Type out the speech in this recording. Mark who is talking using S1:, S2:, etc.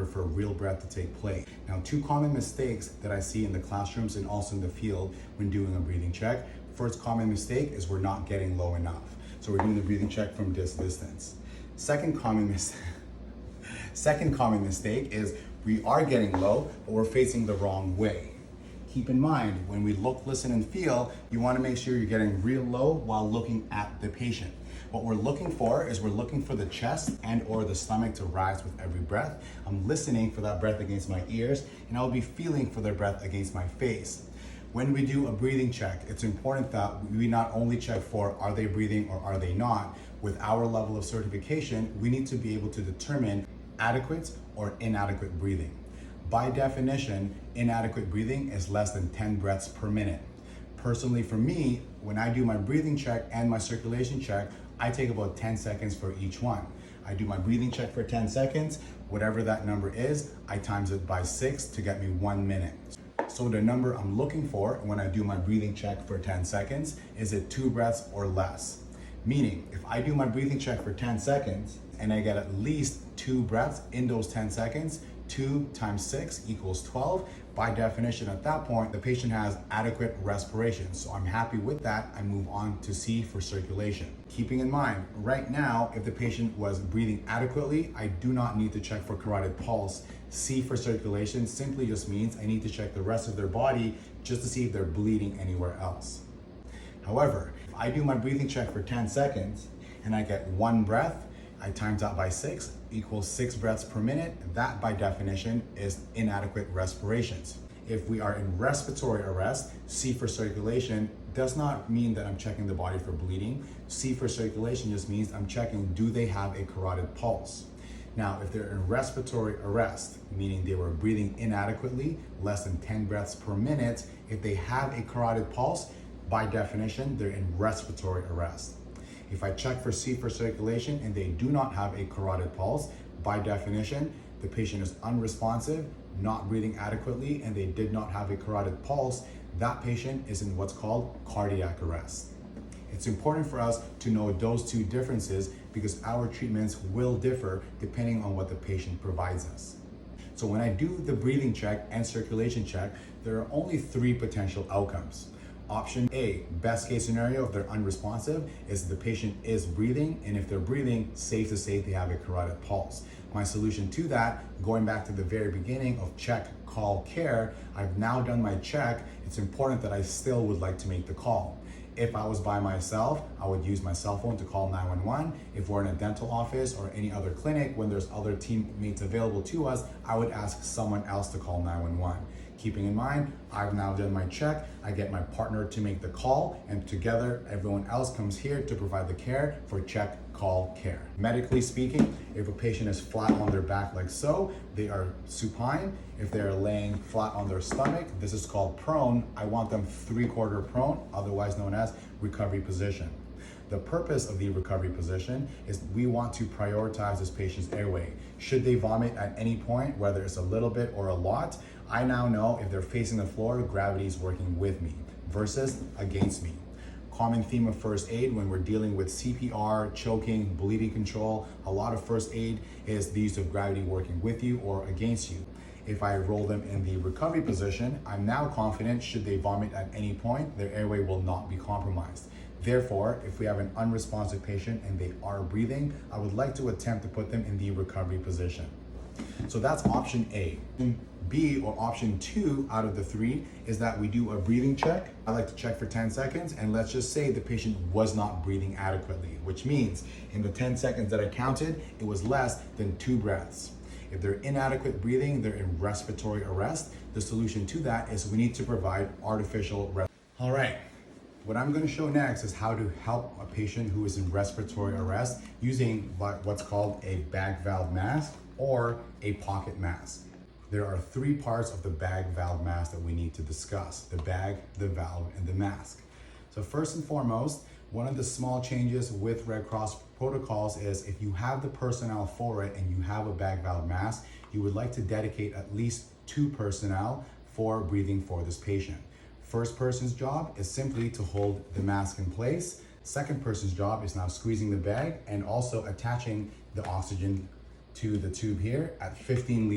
S1: for real breath to take place. Now, two common mistakes that I see in the classrooms and also in the field when doing a breathing check. First common mistake is we're not getting low enough. So we're doing the breathing check from this distance. Second common mistake is we are getting low, but we're facing the wrong way. Keep in mind, when we look, listen, and feel, you want to make sure you're getting real low while looking at the patient. What we're looking for is we're looking for the chest and or the stomach to rise with every breath. I'm listening for that breath against my ears, and I'll be feeling for their breath against my face. When we do a breathing check, it's important that we not only check for are they breathing or are they not. With our level of certification, we need to be able to determine adequate or inadequate breathing. By definition, inadequate breathing is less than 10 breaths per minute. Personally, for me, when I do my breathing check and my circulation check, I take about 10 seconds for each one. I do my breathing check for 10 seconds. Whatever that number is, I times it by 6 to get me 1 minute. So the number I'm looking for when I do my breathing check for 10 seconds is it 2 breaths or less. Meaning, if I do my breathing check for 10 seconds and I get at least 2 breaths in those 10 seconds, 2 times 6 equals 12. By definition, at that point, the patient has adequate respiration. So I'm happy with that. I move on to C for circulation. Keeping in mind, right now, if the patient was breathing adequately, I do not need to check for carotid pulse. C for circulation simply just means I need to check the rest of their body just to see if they're bleeding anywhere else. However, if I do my breathing check for 10 seconds and I get 1 breath, I times that by 6 equals 6 breaths per minute. That by definition is inadequate respirations. If we are in respiratory arrest, C for circulation does not mean that I'm checking the body for bleeding. C for circulation just means I'm checking, do they have a carotid pulse? Now, if they're in respiratory arrest, meaning they were breathing inadequately, less than 10 breaths per minute, if they have a carotid pulse, by definition, they're in respiratory arrest. If I check for C for circulation and they do not have a carotid pulse, by definition, the patient is unresponsive, not breathing adequately, and they did not have a carotid pulse, that patient is in what's called cardiac arrest. It's important for us to know those two differences because our treatments will differ depending on what the patient provides us. So when I do the breathing check and circulation check, there are only 3 potential outcomes. Option A, best case scenario, if they're unresponsive, is the patient is breathing, and if they're breathing, safe to say they have a carotid pulse. My solution to that, going back to the very beginning of check, call, care, I've now done my check. It's important that I still would like to make the call. If I was by myself, I would use my cell phone to call 911. If we're in a dental office or any other clinic, when there's other teammates available to us, I would ask someone else to call 911. Keeping in mind, I've now done my check, I get my partner to make the call, and together everyone else comes here to provide the care for check, call, care. Medically speaking, if a patient is flat on their back like so, they are supine. If they're laying flat on their stomach, this is called prone. I want them 3/4 prone, otherwise known as recovery position. The purpose of the recovery position is we want to prioritize this patient's airway. Should they vomit at any point, whether it's a little bit or a lot, I now know if they're facing the floor, gravity is working with me versus against me. Common theme of first aid when we're dealing with CPR, choking, bleeding control, a lot of first aid is the use of gravity working with you or against you. If I roll them in the recovery position, I'm now confident should they vomit at any point, their airway will not be compromised. Therefore, if we have an unresponsive patient and they are breathing, I would like to attempt to put them in the recovery position. So that's option A. B, or option 2 out of the 3, is that we do a breathing check. I like to check for 10 seconds, and let's just say the patient was not breathing adequately, which means in the 10 seconds that I counted, it was less than 2 breaths. If they're inadequate breathing, they're in respiratory arrest. The solution to that is we need to provide artificial respiration. All right. What I'm going to show next is how to help a patient who is in respiratory arrest using what's called a bag valve mask or a pocket mask. There are 3 parts of the bag valve mask that we need to discuss: the bag, the valve, and the mask. So first and foremost, one of the small changes with Red Cross protocols is if you have the personnel for it and you have a bag valve mask, you would like to dedicate at least 2 personnel for breathing for this patient. First person's job is simply to hold the mask in place. Second person's job is now squeezing the bag and also attaching the oxygen to the tube here at 15 liters.